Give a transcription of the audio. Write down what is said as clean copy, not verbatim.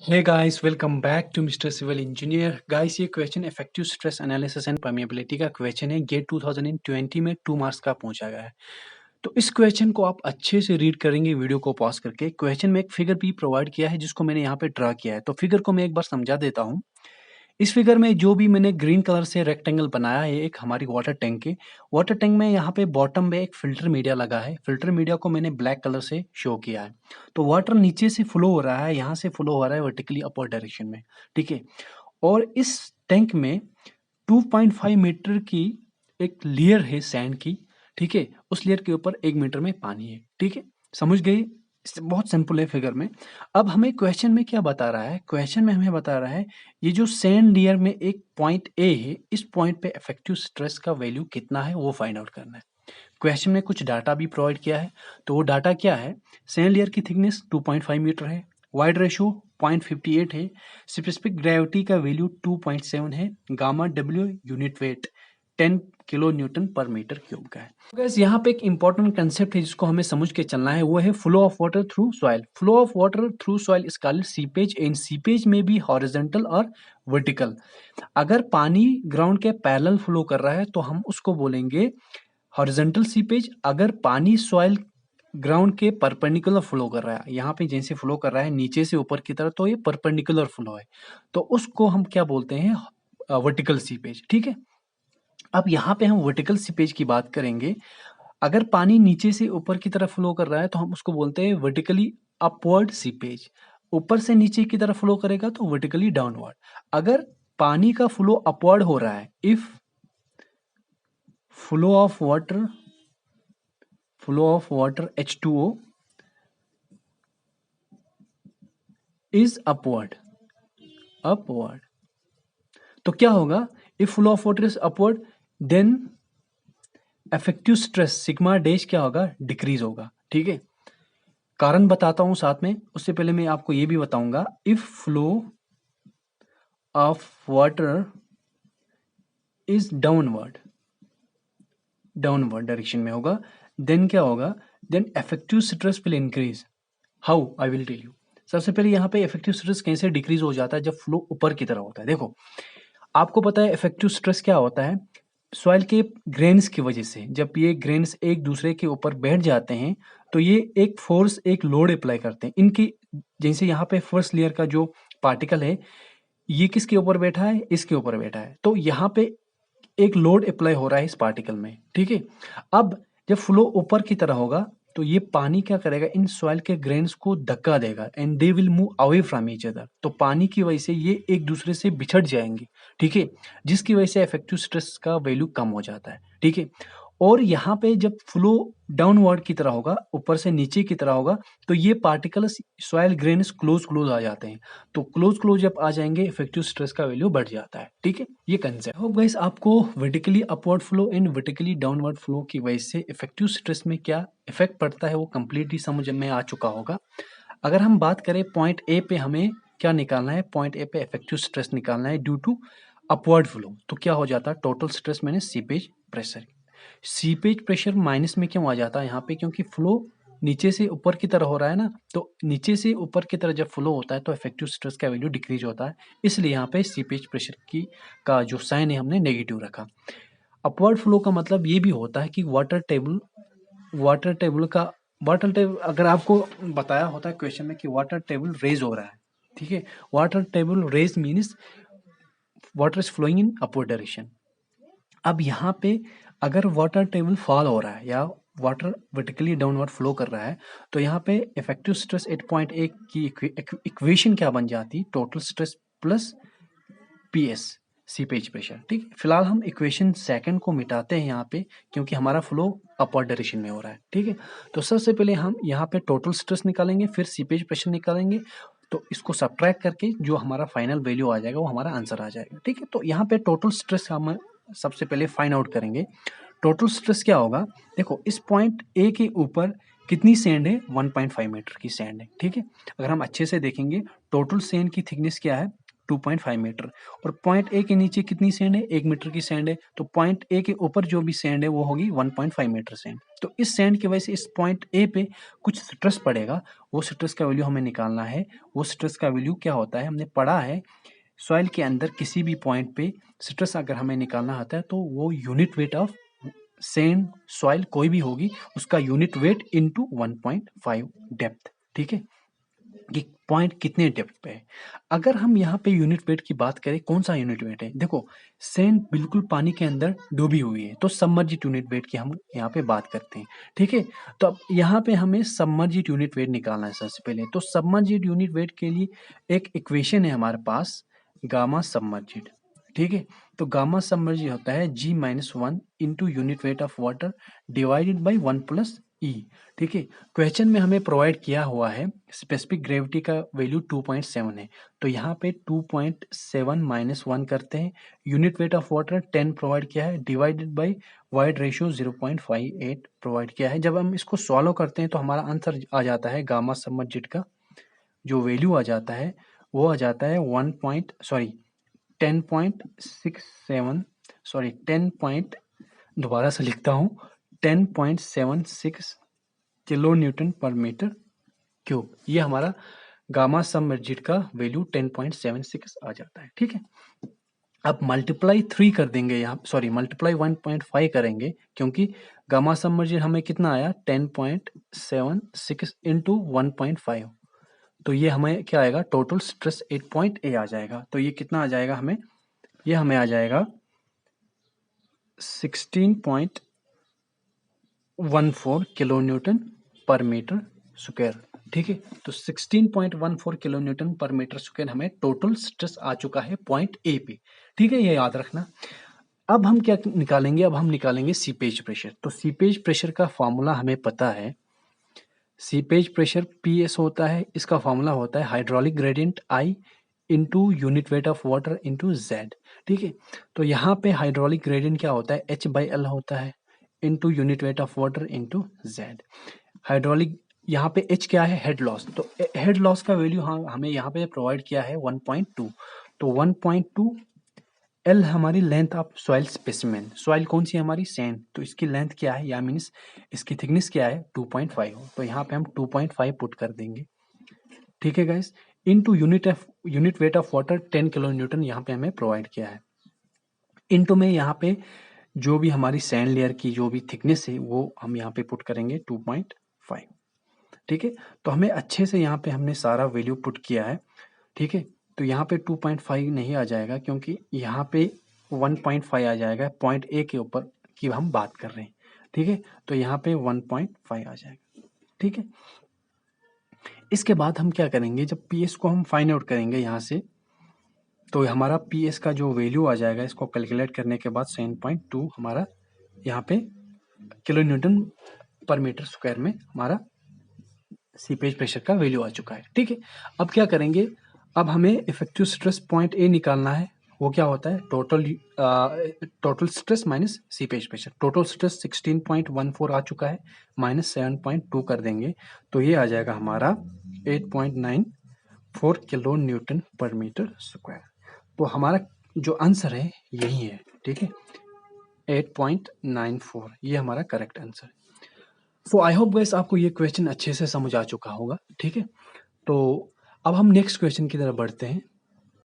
Hey guys, welcome back to Mr. Civil Engineer. Guys, ये question effective stress analysis and permeability का question है। Gate 2020 में 2 marks का पूछा गया है। तो इस क्वेश्चन को आप अच्छे से रीड करेंगे वीडियो को पॉज करके। क्वेश्चन में एक फिगर भी प्रोवाइड किया है जिसको मैंने यहाँ पे ड्रा किया है। तो फिगर को मैं एक बार समझा देता हूँ। इस फिगर में जो भी मैंने ग्रीन कलर से रेक्टेंगल बनाया है एक हमारी वाटर टैंक में यहाँ पे बॉटम में एक फिल्टर मीडिया लगा है। फिल्टर मीडिया को मैंने ब्लैक कलर से शो किया है। तो वाटर नीचे से फ्लो हो रहा है, यहाँ से फ्लो हो रहा है वर्टिकली अपवर्ड डायरेक्शन में। ठीक है। और इस टैंक में 2.5 मीटर की एक लेयर है सैंड की। ठीक है। उस लेयर के ऊपर 1 मीटर में पानी है। ठीक है। समझ गए? बहुत सिंपल है फिगर में। अब हमें क्वेश्चन में क्या बता रहा है? क्वेश्चन में हमें बता रहा है ये जो सैंड लेयर में एक पॉइंट ए है, इस पॉइंट पे इफेक्टिव स्ट्रेस का वैल्यू कितना है वो फाइंड आउट करना है। क्वेश्चन में कुछ डाटा भी प्रोवाइड किया है। तो वो डाटा क्या है? सैंड लेयर की थिकनेस 2.5 मीटर है, वाइड रेशियो 0.58 है, स्पेसिफिक ग्रेविटी का वैल्यू 2.7 है, gamma W unit weight 10 kilo Newton पर मीटर क्यूब का है। गाइस यहाँ पे एक इंपॉर्टेंट कंसेप्ट है जिसको हमें समझ के चलना है, वो है flow of water through soil. Flow of water through soil is called seepage. And seepage में भी हॉरिजॉन्टल और वर्टिकल। अगर पानी ग्राउंड के पैरेलल फ्लो कर रहा है तो हम उसको बोलेंगे हॉरिजॉन्टल सीपेज। अगर पानी सॉइल ग्राउंड के परपेंडिकुलर फ्लो कर रहा है, यहाँ पे जैसे फ्लो कर रहा है नीचे से ऊपर की तरफ, तो ये परपेंडिकुलर फ्लो है, तो उसको हम क्या बोलते हैं? Vertical seepage. ठीक है। अब यहाँ पे हम वर्टिकल सीपेज की बात करेंगे। अगर पानी नीचे से ऊपर की तरफ फ्लो कर रहा है तो हम उसको बोलते हैं वर्टिकली अपवर्ड सीपेज। ऊपर से नीचे की तरफ फ्लो करेगा तो वर्टिकली डाउनवर्ड। अगर पानी का फ्लो अपवर्ड हो रहा है, if flow of water H2O is upward, तो क्या होगा? If flow of water is upward, then effective stress sigma dash क्या होगा? डिक्रीज होगा। ठीक है। कारण बताता हूं साथ में, उससे पहले मैं आपको ये भी बताऊंगा। If flow of water is downward direction में होगा, देन क्या होगा? Then effective stress will increase. How? I will tell you. सबसे पहले यहाँ पे इफेक्टिव स्ट्रेस कैसे डिक्रीज हो जाता है? जब फ्लो ऊपर की तरफ होता है। देखो, आपको पता है इफेक्टिव स्ट्रेस क्या होता है? सॉइल के ग्रेन्स की वजह से जब ये ग्रेन्स एक दूसरे के ऊपर बैठ जाते हैं तो ये एक फोर्स, एक लोड अप्लाई करते हैं इनकी। जैसे यहाँ पे फर्स्ट लेयर का जो पार्टिकल है, ये किसके ऊपर बैठा है? इसके ऊपर बैठा है। तो यहाँ पे एक लोड अप्लाई हो रहा है इस पार्टिकल में। ठीक है। अब जब फ्लो ऊपर की तरह होगा तो ये पानी क्या करेगा? इन सॉइल के ग्रेन्स को धक्का देगा and they will move away from each other. तो पानी की वजह से ये एक दूसरे से बिछड़ जाएंगे। ठीक है। जिसकी वजह से इफेक्टिव स्ट्रेस का वैल्यू कम हो जाता है। ठीक है। और यहाँ पे जब फ्लो डाउनवर्ड की तरह होगा, ऊपर से नीचे की तरह होगा, तो ये पार्टिकल्स सॉइल ग्रेन्स क्लोज आ जाते हैं। तो क्लोज जब आ जाएंगे, इफेक्टिव स्ट्रेस का वैल्यू बढ़ जाता है। ठीक है। ये कंसेप्ट। होप गाइस आपको vertically upward flow and vertically downward flow की वजह से इफेक्टिव स्ट्रेस में क्या इफेक्ट पड़ता है वो कंप्लीटली समझ में आ चुका होगा। अगर हम बात करें पॉइंट ए पे हमें क्या निकालना है? पॉइंट ए पे इफेक्टिव स्ट्रेस निकालना है ड्यू टू अपवर्ड फ्लो। तो क्या हो जाता है? टोटल स्ट्रेस मैंने seepage pressure. Seepage pressure minus में क्यों आ जाता है यहाँ पे? क्योंकि फ्लो नीचे से ऊपर की तरह हो रहा है ना, तो नीचे से ऊपर की तरह जब फ्लो होता है तो इफेक्टिव स्ट्रेस का वैल्यू डिक्रीज होता है। इसलिए यहाँ पे सीपेज प्रेशर की का जो साइन है हमने नेगेटिव रखा। अपवर्ड फ्लो का मतलब ये भी होता है कि वाटर टेबल अगर आपको बताया होता है क्वेश्चन में कि वाटर टेबल रेज हो रहा है। ठीक है। Water table raise means water is flowing in upward direction. अब यहाँ पे अगर वाटर टेबल फॉल हो रहा है या वाटर वर्टिकली डाउनवर्ड फ्लो कर रहा है तो यहाँ पे इफेक्टिव स्ट्रेस 8.8 की इक्वेशन क्या बन जाती? Total stress plus PS seepage pressure. ठीक है। फिलहाल हम इक्वेशन सेकंड को मिटाते हैं यहाँ पे, क्योंकि हमारा फ्लो अपवर्ड डायरेक्शन में हो रहा है। ठीक है। तो सबसे पहले हम यहाँ पे टोटल स्ट्रेस निकालेंगे, फिर सीपेज प्रेशर निकालेंगे। तो इसको सब्ट्रैक्ट करके जो हमारा फाइनल वैल्यू आ जाएगा वो हमारा आंसर आ जाएगा। ठीक है। तो यहाँ पे टोटल स्ट्रेस हम सबसे पहले फाइंड आउट करेंगे। टोटल स्ट्रेस क्या होगा? देखो, इस पॉइंट ए के ऊपर कितनी सैंड है? 1.5 मीटर की सैंड है। ठीक है। अगर हम अच्छे से देखेंगे, टोटल सैंड की थिकनेस क्या है? 2.5 मीटर, और पॉइंट ए के नीचे कितनी सैंड है, 1 मीटर की सैंड है, तो पॉइंट ए के ऊपर जो भी सैंड है वो होगी 1.5 मीटर सैंड। तो इस सैंड की वजह से इस पॉइंट ए पे कुछ स्ट्रेस पड़ेगा, वो स्ट्रेस का वैल्यू हमें निकालना है। वो स्ट्रेस का वैल्यू क्या होता है, हमने पढ़ा है सॉइल के अंदर किसी भी पॉइंट पे स्ट्रेस अगर हमें निकालना होता है तो वो unit weight of sand soil कोई भी होगी उसका यूनिट वेट इनटू 1.5 डेप्थ, ठीक है, कि पॉइंट कितने डेप्थ पे है। अगर हम यहाँ पे यूनिट वेट की बात करें, कौन सा यूनिट वेट है, देखो सैंड बिल्कुल पानी के अंदर डूबी हुई है, तो सबमर्जिड यूनिट वेट की हम यहाँ पे बात करते हैं, ठीक है। तो अब यहाँ पे हमें सबमर्जिड यूनिट वेट निकालना है सबसे पहले। तो सबमर्जिड यूनिट वेट के लिए एक इक्वेशन है हमारे पास, गामा सबमर्जिड, ठीक है। तो गामा सबमर्जिड होता है G-1 into unit weight of water divided by 1 plus e, ठीक है। क्वेश्चन में हमें प्रोवाइड किया हुआ है स्पेसिफिक ग्रेविटी का वैल्यू 2.7 है, तो यहाँ पे 2.7 माइनस 1 करते हैं, unit weight of water 10 provide किया है, divided by void ratio 0.58 provide किया है। जब हम इसको सॉल्व करते हैं तो हमारा आंसर आ जाता है गामा सबमर्जिड का जो वैल्यू आ जाता है वो आ जाता है 10.67 सॉरी 10.76 किलो न्यूटन पर मीटर क्यूब। ये हमारा गामा सबमर्जिड का वैल्यू 10.76 आ जाता है, ठीक है। अब मल्टीप्लाई 3 कर देंगे यहाँ, सॉरी मल्टीप्लाई 1.5 करेंगे क्योंकि गामा सबमर्जिड हमें कितना आया 10.76 इंटू 1.5, तो ये हमें क्या आएगा, टोटल स्ट्रेस 8.8 आ जाएगा। तो ये कितना आ जाएगा हमें, ये हमें आ जाएगा 16.14 किलो न्यूटन पर मीटर स्क्वायर, ठीक है। तो 16.14 किलो न्यूटन पर मीटर स्क्वायर हमें टोटल स्ट्रेस आ चुका है पॉइंट ए पे, ठीक है, ये याद रखना। अब हम क्या निकालेंगे, अब हम निकालेंगे सीपेज प्रेशर। तो सीपेज प्रेशर का फॉर्मूला हमें पता है, सीपेज प्रेशर पीएस होता है, इसका फॉर्मूला होता है hydraulic gradient I into unit weight of water into Z, ठीक है। तो यहाँ पे हाइड्रोलिक ग्रेडियंट क्या होता है, H/L होता है into unit weight of water into Z. Hydraulic यहाँ पे H क्या है, हेड लॉस, तो हेड लॉस का वैल्यू हमें यहाँ पे प्रोवाइड किया है 1.2, तो 1.2 L हमारी length of soil specimen, soil कौन सी हमारी सैंड, तो इसकी लेंथ क्या है या मीन्स इसकी थिकनेस क्या है 2.5 हो, तो यहाँ पे हम 2.5 पुट कर देंगे, ठीक है guys, into unit weight of water 10 kilo Newton यहाँ पे हमें प्रोवाइड किया है, इनटू में यहाँ पे जो भी हमारी सैंड लेयर की जो भी थिकनेस है वो हम यहाँ पे पुट करेंगे 2.5, ठीक है। तो हमें अच्छे से यहाँ पे हमने सारा वैल्यू पुट किया है, ठीक है। तो यहाँ पे 2.5 नहीं आ जाएगा क्योंकि यहाँ पे 1.5 आ जाएगा, पॉइंट ए के ऊपर की हम बात कर रहे हैं, ठीक है। तो यहाँ पे 1.5 आ जाएगा, ठीक है। इसके बाद हम क्या करेंगे, जब पीएस को हम फाइंड आउट करेंगे यहाँ से, तो हमारा पीएस का जो वैल्यू आ जाएगा इसको कैलकुलेट करने के बाद 7.2 हमारा यहाँ पे किलो न्यूटन पर मीटर स्क्वायर में हमारा सीपेज प्रेशर का वैल्यू आ चुका है, ठीक है। अब क्या करेंगे, अब हमें इफेक्टिव स्ट्रेस पॉइंट ए निकालना है, वो क्या होता है total stress minus seepage pressure. Total stress 16.14 आ चुका है, माइनस 7.2 कर देंगे, तो ये आ जाएगा हमारा 8.94 किलो न्यूटन पर मीटर स्क्वायर। तो हमारा जो आंसर है यही है, ठीक है, 8.94, ये हमारा करेक्ट आंसर है। सो आई होप गाइस आपको ये क्वेश्चन अच्छे से समझ आ चुका होगा, ठीक है। तो अब हम नेक्स्ट क्वेश्चन की तरफ बढ़ते हैं।